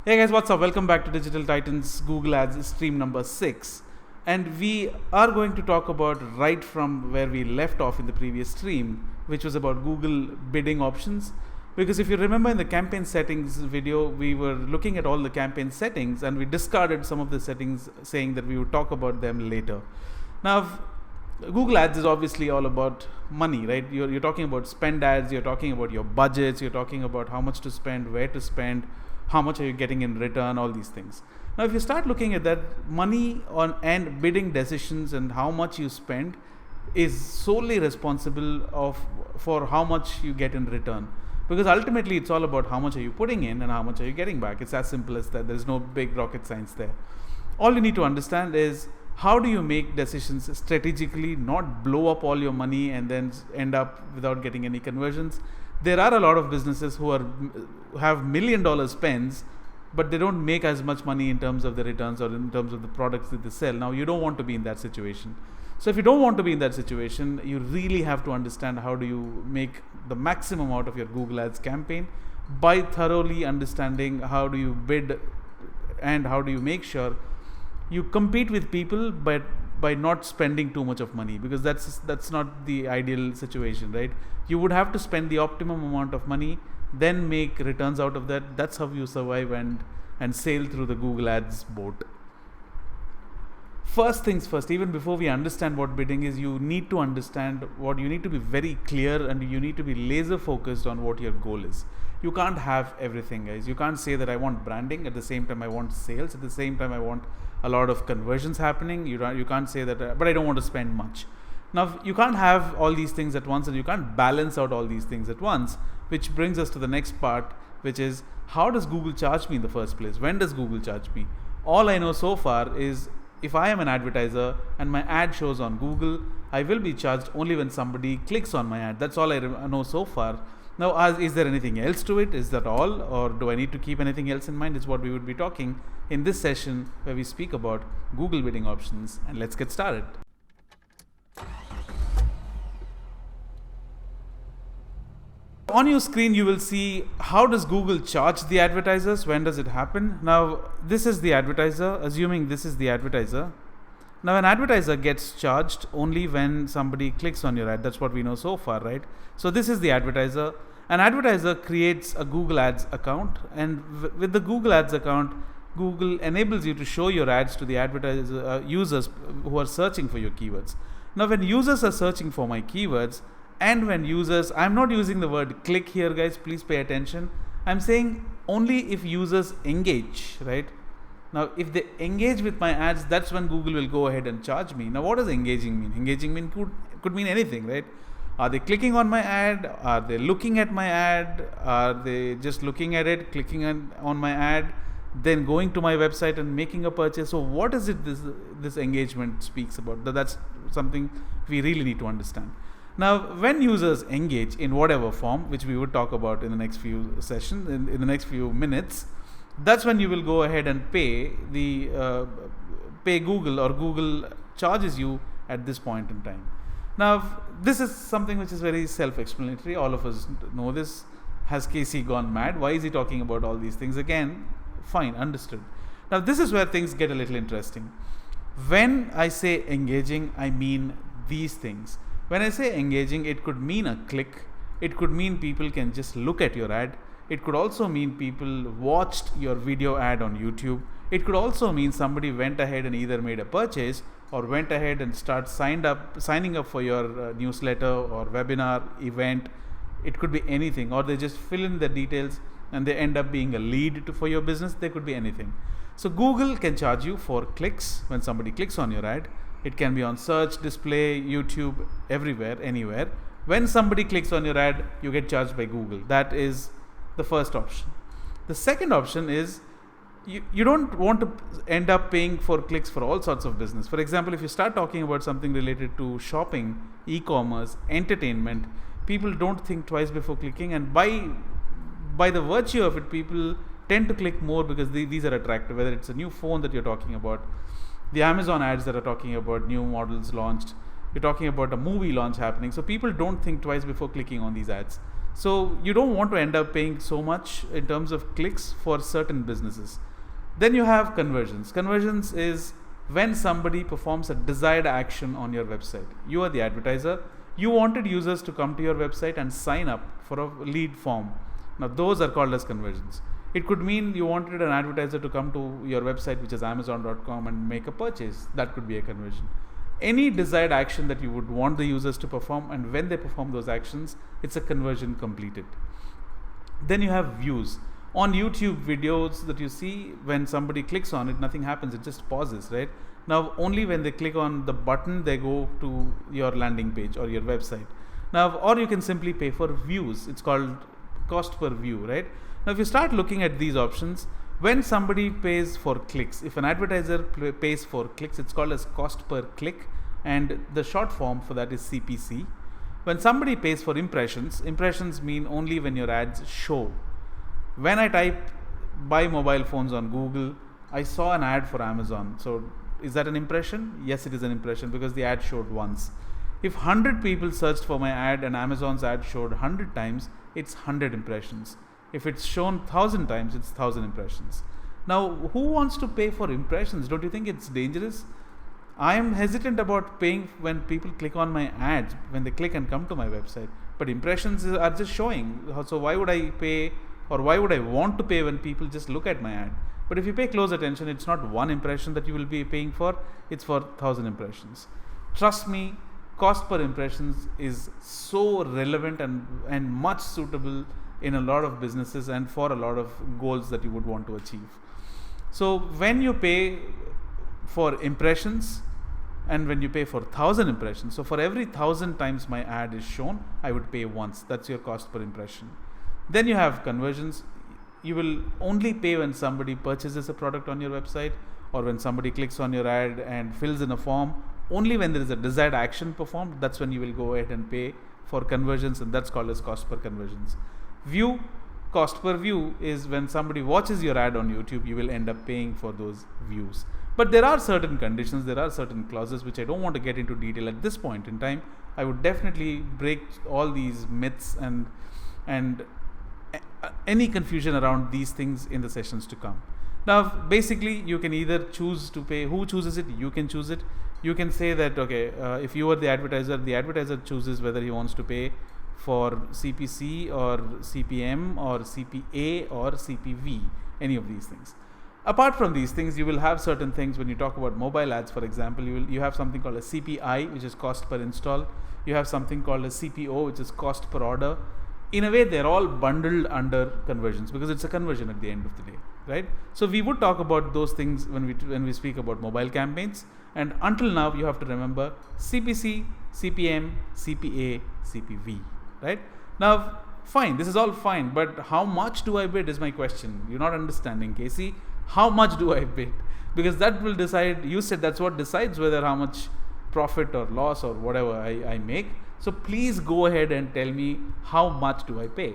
Hey guys, what's up? Welcome back to Digital Titans Google Ads stream number 6. And we are going to talk about right from where we left off in the previous stream, which was about Google bidding options. Because if you remember in the campaign settings video, we were looking at all the campaign settings and we discarded some of the settings saying that we would talk about them later. Now, Google Ads is obviously all about money, right? You're talking about spend ads, you're talking about your budgets, you're talking about how much to spend, where to spend, how much are you getting in return, all these things. Now, if you start looking at that, money on and bidding decisions and how much you spend is solely responsible for how much you get in return. Because ultimately, it's all about how much are you putting in and how much are you getting back. It's as simple as that. There's no big rocket science there. All you need to understand is how do you make decisions strategically, not blow up all your money and then end up without getting any conversions. There are a lot of businesses who have $1 million spends, but they don't make as much money in terms of the returns or in terms of the products that they sell. Now, you don't want to be in that situation. So if you don't want to be in that situation, you really have to understand how do you make the maximum out of your Google Ads campaign by thoroughly understanding how do you bid and how do you make sure you compete with people, but by not spending too much of money, because that's not the ideal situation, right? You would have to spend the optimum amount of money, then make returns out of that. That's how you survive and sail through the Google Ads boat. First things first, even before we understand what bidding is, you need to understand what you need to be very clear and you need to be laser focused on what your goal is. You can't have everything, guys. You can't say that I want branding, at the same time I want sales, at the same time I want a lot of conversions happening. You can't say that, but I don't want to spend much. Now, you can't have all these things at once and you can't balance out all these things at once, which brings us to the next part, which is how does Google charge me in the first place? When does Google charge me? All I know so far is if I am an advertiser and my ad shows on Google, I will be charged only when somebody clicks on my ad. That's all I know so far. Now, is there anything else to it? Is that all? Or do I need to keep anything else in mind? Is what we would be talking in this session where we speak about Google bidding options. And let's get started. On your screen, you will see how does Google charge the advertisers? When does it happen? Now, this is the advertiser, assuming this is the advertiser. Now, an advertiser gets charged only when somebody clicks on your ad. That's what we know so far, right? So this is the advertiser. An advertiser creates a Google Ads account, and with the Google Ads account, Google enables you to show your ads to the advertiser users who are searching for your keywords. Now, when users are searching for my keywords, and when users, I'm not using the word click here, guys, please pay attention. I'm saying only if users engage, right? Now, if they engage with my ads, that's when Google will go ahead and charge me. Now, what does engaging mean? Engaging could mean anything, right? Are they clicking on my ad? Are they looking at my ad? Are they just looking at it, clicking on my ad, then going to my website and making a purchase? So what is it this engagement speaks about? That's something we really need to understand. Now, when users engage in whatever form, which we would talk about in the next few sessions, in the next few minutes, that's when you will go ahead and pay Google, or Google charges you at this point in time. Now, this is something which is very self-explanatory. All of us know this. Has Casey gone mad? Why is he talking about all these things again? Fine, understood. Now, this is where things get a little interesting. When I say engaging, I mean these things. When I say engaging, it could mean a click. It could mean people can just look at your ad. It could also mean people watched your video ad on YouTube. It could also mean somebody went ahead and either made a purchase or went ahead and signing up for your newsletter or webinar event. It could be anything, or they just fill in the details and they end up being a lead for your business. There could be anything. So Google can charge you for clicks when somebody clicks on your ad. It can be on search, display, YouTube, everywhere, anywhere. When somebody clicks on your ad, you get charged by Google. That is the first option. The second option is you don't want to end up paying for clicks for all sorts of business. For example, if you start talking about something related to shopping, e-commerce, entertainment, people don't think twice before clicking, and by the virtue of it, people tend to click more because these are attractive, whether it's a new phone that you're talking about, the Amazon ads that are talking about new models launched, you're talking about a movie launch happening. So people don't think twice before clicking on these ads. So you don't want to end up paying so much in terms of clicks for certain businesses. Then you have conversions. Conversions is when somebody performs a desired action on your website. You are the advertiser. You wanted users to come to your website and sign up for a lead form. Now those are called as conversions. It could mean you wanted an advertiser to come to your website, which is Amazon.com, and make a purchase. That could be a conversion. Any desired action that you would want the users to perform, and when they perform those actions, it's a conversion completed. Then you have views. On YouTube videos that you see, when somebody clicks on it, nothing happens, it just pauses, right? Now only when they click on the button, they go to your landing page or your website. Now, or you can simply pay for views. It's called cost per view, right? Now if you start looking at these options, when somebody pays for clicks, if an advertiser pays for clicks, it's called as cost per click, and the short form for that is CPC. When somebody pays for impressions, impressions mean only when your ads show. When I type buy mobile phones on Google, I saw an ad for Amazon. So is that an impression? Yes, it is an impression because the ad showed once. If 100 people searched for my ad and Amazon's ad showed 100 times, it's 100 impressions. If it's shown 1,000 times, it's 1,000 impressions. Now, who wants to pay for impressions? Don't you think it's dangerous? I am hesitant about paying when people click on my ads, when they click and come to my website. But impressions are just showing. So why would I pay, or why would I want to pay when people just look at my ad? But if you pay close attention, it's not one impression that you will be paying for, it's for 1,000 impressions. Trust me, cost per impressions is so relevant and much suitable in a lot of businesses and for a lot of goals that you would want to achieve. So when you pay for impressions and when you pay for 1,000 impressions, so for every 1,000 times my ad is shown, I would pay once. That's your cost per impression. Then you have conversions. You will only pay when somebody purchases a product on your website, or when somebody clicks on your ad and fills in a form. Only when there is a desired action performed, that's when you will go ahead and pay for conversions, and that's called as cost per conversions. View, cost per view is when somebody watches your ad on YouTube, you will end up paying for those views. But there are certain conditions, there are certain clauses which I don't want to get into detail at this point in time. I would definitely break all these myths and any confusion around these things in the sessions to come. Now basically you can either choose to pay. Who chooses it? You can choose it. You can say that okay, if you are the advertiser chooses whether he wants to pay for CPC or CPM or CPA or CPV, any of these things. Apart from these things, you will have certain things. When you talk about mobile ads, for example, you have something called a CPI, which is cost per install. You have something called a CPO, which is cost per order. In a way, they're all bundled under conversions because it's a conversion at the end of the day, right? So we would talk about those things when we speak about mobile campaigns. And until now, you have to remember CPC, CPM, CPA, CPV, right? Now, fine, this is all fine, but how much do I bid is my question. You're not understanding, Casey. How much do I bid? Because that will decide, you said that's what decides whether how much profit or loss or whatever I make. So please go ahead and tell me, how much do I pay?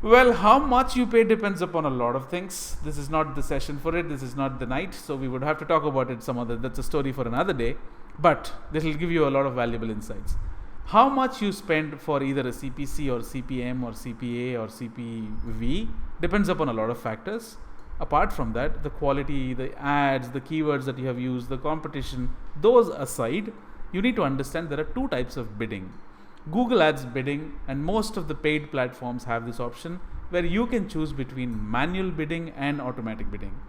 Well, how much you pay depends upon a lot of things. This is not the session for it. This is not the night. So we would have to talk about it some other, that's a story for another day. But this will give you a lot of valuable insights. How much you spend for either a CPC or CPM or CPA or CPV depends upon a lot of factors. Apart from that, the quality, the ads, the keywords that you have used, the competition, those aside, you need to understand there are two types of bidding. Google Ads bidding, and most of the paid platforms have this option where you can choose between manual bidding and automatic bidding.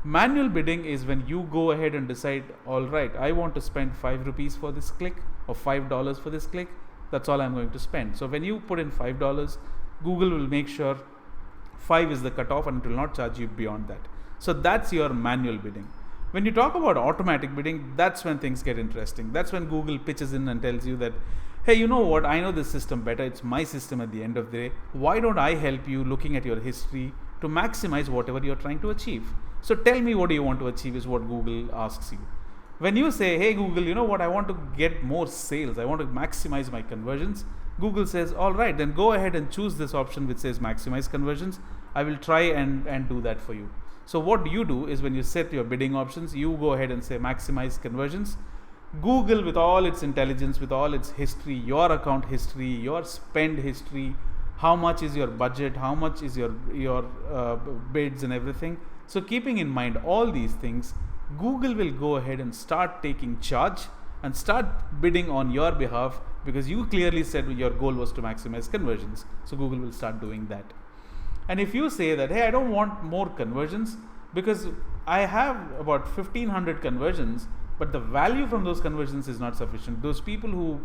Manual bidding is when you go ahead and decide, all right, I want to spend 5 rupees for this click or $5 for this click. That's all I'm going to spend. So when you put in $5, Google will make sure 5 is the cutoff and it will not charge you beyond that. So that's your manual bidding. When you talk about automatic bidding, that's when things get interesting. That's when Google pitches in and tells you that, hey, you know what, I know this system better. It's my system at the end of the day. Why don't I help you looking at your history to maximize whatever you're trying to achieve? So tell me what do you want to achieve is what Google asks you. When you say, hey Google, you know what, I want to get more sales. I want to maximize my conversions. Google says, all right, then go ahead and choose this option which says maximize conversions. I will try and do that for you. So what you do is when you set your bidding options, you go ahead and say maximize conversions. Google, with all its intelligence, with all its history, your account history, your spend history, how much is your budget, how much is your bids and everything. So keeping in mind all these things, Google will go ahead and start taking charge and start bidding on your behalf, because you clearly said your goal was to maximize conversions. So Google will start doing that. And if you say that, hey, I don't want more conversions because I have about 1500 conversions, but the value from those conversions is not sufficient. Those people who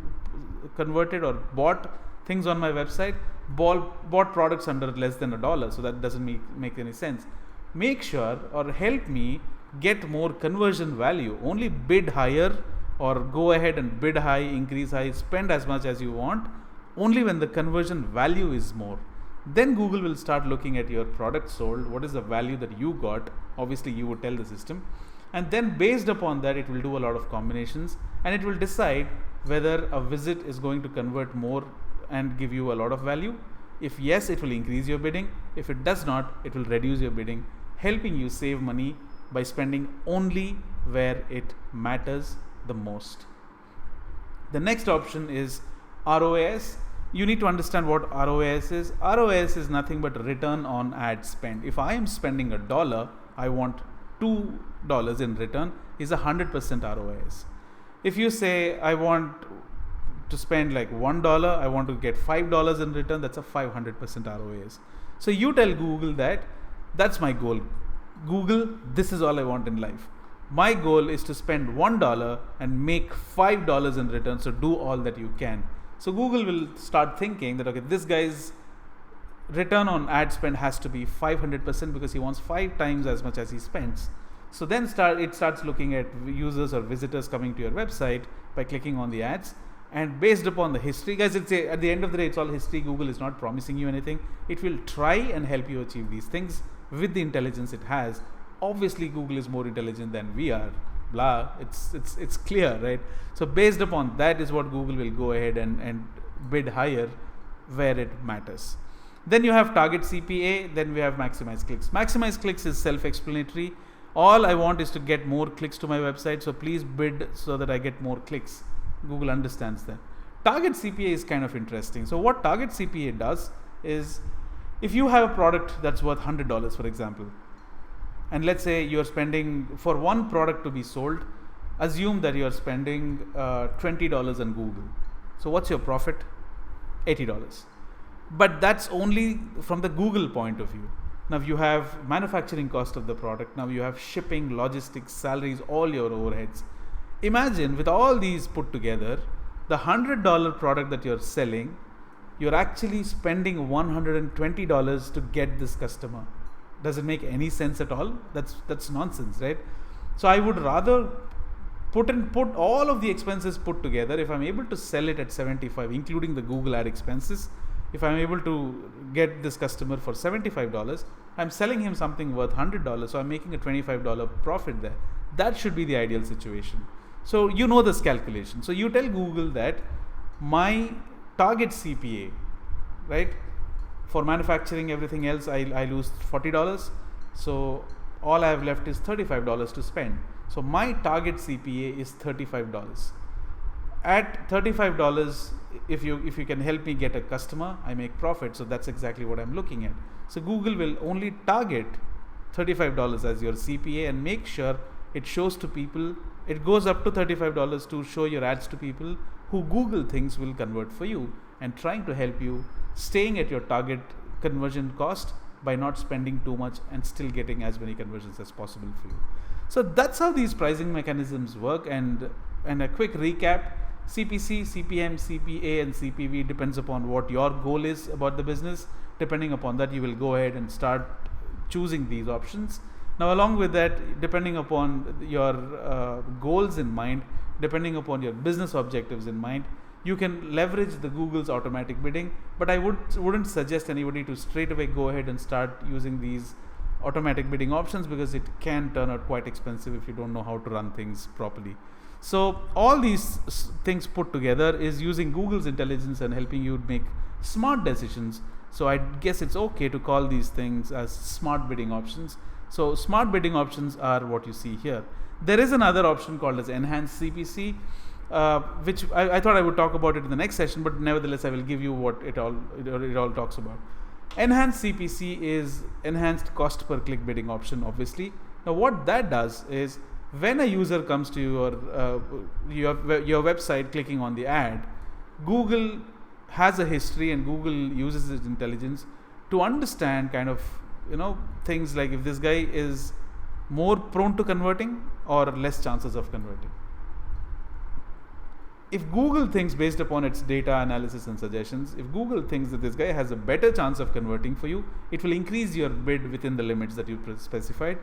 converted or bought things on my website bought products under less than $1, so that doesn't make any sense. Make sure or help me get more conversion value. Only bid higher or go ahead and bid high, increase high, spend as much as you want, only when the conversion value is more. Then Google will start looking at your product sold, what is the value that you got, obviously you would tell the system, and then based upon that it will do a lot of combinations, and it will decide whether a visit is going to convert more and give you a lot of value. If yes, it will increase your bidding. If it does not, it will reduce your bidding, helping you save money by spending only where it matters the most. The next option is ROAS. You need to understand what ROAS is. ROAS is nothing but return on ad spend. If I am spending $1, I want $2 in return, is 100% ROAS. If you say I want to spend like $1, I want to get $5 in return, that's a 500% ROAS. So you tell Google that that's my goal. Google, this is all I want in life. My goal is to spend $1 and make $5 in return, so do all that you can. So Google will start thinking that, okay, this guy's return on ad spend has to be 500% because he wants 5 times as much as he spends. So then it starts looking at users or visitors coming to your website by clicking on the ads, and based upon the history, guys, at the end of the day, it's all history. Google is not promising you anything. It will try and help you achieve these things with the intelligence it has. Obviously, Google is more intelligent than we are. Blah, it's clear, right? So based upon that is what Google will go ahead and bid higher where it matters. Then you have target CPA, then we have maximize clicks. Maximize clicks is self-explanatory. All I want is to get more clicks to my website, so please bid so that I get more clicks. Google understands that. Target CPA is kind of interesting. So what target CPA does is, if you have a product that's worth $100, for example, and let's say you're spending, for one product to be sold, assume that you're spending $20 on Google. So what's your profit? $80. But that's only from the Google point of view. Now you have manufacturing cost of the product. Now you have shipping, logistics, salaries, all your overheads. Imagine with all these put together, the $100 product that you're selling, you're actually spending $120 to get this customer. Does it make any sense at all? That's nonsense, right? So I would rather put all of the expenses put together. If I'm able to sell it at 75, including the Google ad expenses, if I'm able to get this customer for $75, I'm selling him something worth $100, so I'm making a $25 profit there. That should be the ideal situation. So you know this calculation. So you tell Google that my target CPA, right? For manufacturing everything else, I lose $40. So all I have left is $35 to spend. So my target CPA is $35. At $35, if you can help me get a customer, I make profit. So that's exactly what I'm looking at. So Google will only target $35 as your CPA and make sure it shows to people, it goes up to $35 to show your ads to people who Google thinks will convert for you, and trying to help you staying at your target conversion cost by not spending too much and still getting as many conversions as possible for you. So that's how these pricing mechanisms work. And a quick recap: CPC, CPM, CPA and CPV depends upon what your goal is about the business. Depending upon that, you will go ahead and start choosing these options. Now along with that, depending upon your goals in mind, depending upon your business objectives in mind, you can leverage the Google's automatic bidding, but I wouldn't suggest anybody to straight away go ahead and start using these automatic bidding options, because it can turn out quite expensive if you don't know how to run things properly. So all these things put together is using Google's intelligence and helping you make smart decisions. So I guess it's okay to call these things as smart bidding options. So smart bidding options are what you see here. There is another option called as enhanced CPC. which I thought I would talk about it in the next session, but nevertheless I will give you what it all talks about. Enhanced CPC is enhanced cost per click bidding option, obviously. Now what that does is, when a user comes to your website clicking on the ad, Google has a history and Google uses its intelligence to understand kind of things like if this guy is more prone to converting or less chances of converting. If Google thinks, based upon its data analysis and suggestions, if Google thinks that this guy has a better chance of converting for you, it will increase your bid within the limits that you specified.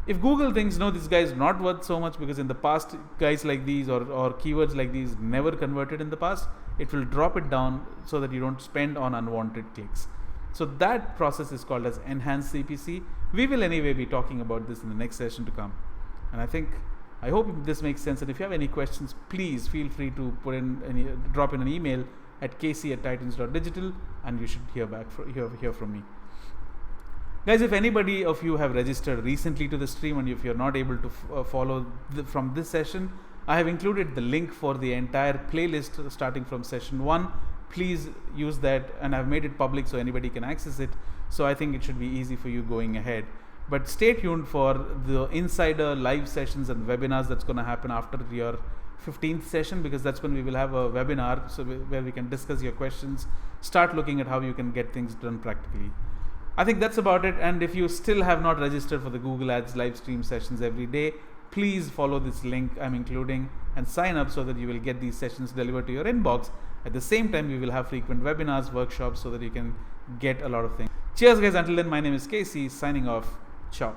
If Google thinks, no, this guy is not worth so much because in the past guys like these or keywords like these never converted in the past, it will drop it down so that you don't spend on unwanted clicks. So that process is called as enhanced CPC. We will anyway be talking about this in the next session to come. And I hope this makes sense, and if you have any questions, please feel free to drop in an email at kc@titans.digital, and you should hear from me. Guys, if anybody of you have registered recently to the stream and if you're not able to follow from this session, I have included the link for the entire playlist starting from session 1. Please use that, and I've made it public so anybody can access it. So I think it should be easy for you going ahead. But stay tuned for the insider live sessions and webinars that's going to happen after your 15th session, because that's when we will have a webinar where we can discuss your questions, start looking at how you can get things done practically. I think that's about it. And if you still have not registered for the Google Ads live stream sessions every day, please follow this link I'm including and sign up so that you will get these sessions delivered to your inbox. At the same time, we will have frequent webinars, workshops, so that you can get a lot of things. Cheers guys, until then, my name is Casey, signing off. Ciao.